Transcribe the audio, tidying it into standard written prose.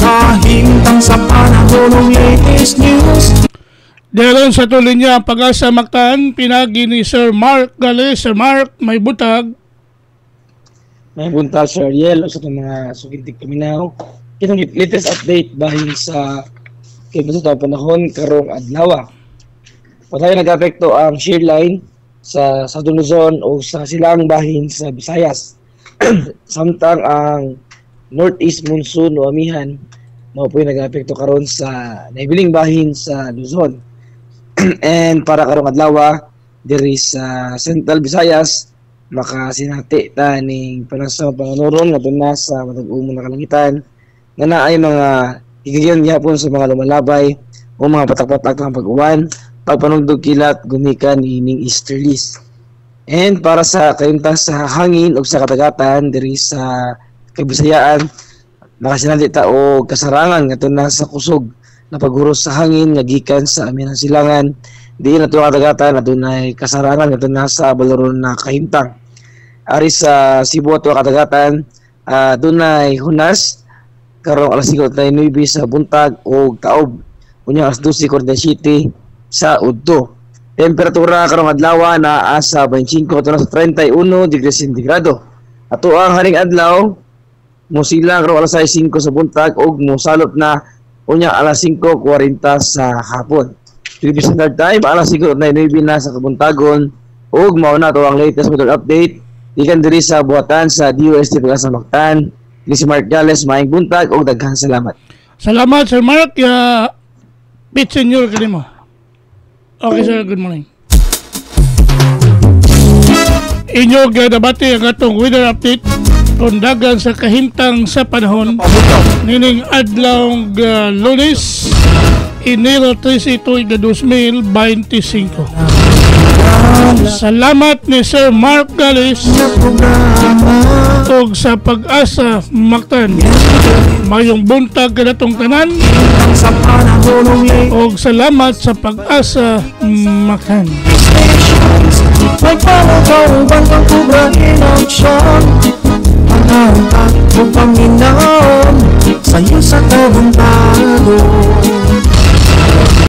Kahintang sa panahon ng latest news. Daron sa tuloy niya ang Pag-asa Mactan, pinagi ni Sir Mark Gales. Sir Mark, may butag. May buntag, Sir Ariel, sa itong mga sugintig paminaw. Itong latest update bahin sa kaya panahon karong adlaw. Patay nag-apekto ang shear line sa Southern Luzon o sa silang bahin sa Visayas. Samtang ang northeast monsoon o amihan mao po nag-apekto karon sa naibiling bahin sa Luzon. And para karong adlaw diri sa Central Visayas makasinati ta ning panasa panganuron nga nasa matag umo na kalangitan nga naay mga higayon gyapon sa mga lumalabay o mga patak-patak ng pag-uwan pagpanugdog kilat gumikan ining easterlies. And para sa kayuntas sa hangin o sa katagatan diri sa Kabisayaan nakasinati ta og kasarangan nga na sa kusog na paghuros sa hangin nga gikan sa Amihanang Silangan diin nato katagatan adunay kasarangan nga na sa balaron na kahimtang. Ari sa Cebu ato katagatan dunay hunas karong alas 5:09 sa buntag o taob unya alas 12:47 sa udto. Temperatura karong adlaw naa sa 25 to sa 31 degrees sentigrado. Ato ang haring adlaw musilang karong alas 5 sa buntag ug mosalop na unya alas 5:40 sa hapon. Philippine Standard Time alas 5:09 na sa kabuntagon ug mao na to ang latest weather update ikan diri sa buhatan sa DOST Pag-asa Mactan. Ni si Mark Gales, maayong buntag ug daghang salamat. Salamat Sir Mark. Pit Senior kanimo. Okay sir, good morning. Inyo gadabati ang atong weather update kondagan sa kahintang sa panahon nining adlaw Lunes Enero 13 2025. Salamat ni Sir Mark Gales og sa Pag-asa Mactan. Mayong buntag kanatong tanan og salamat sa Pag-asa Mactan. May pamagaw bang kubrahin ang siyang panahon at Panginoon sa'yo sa kabuntagon.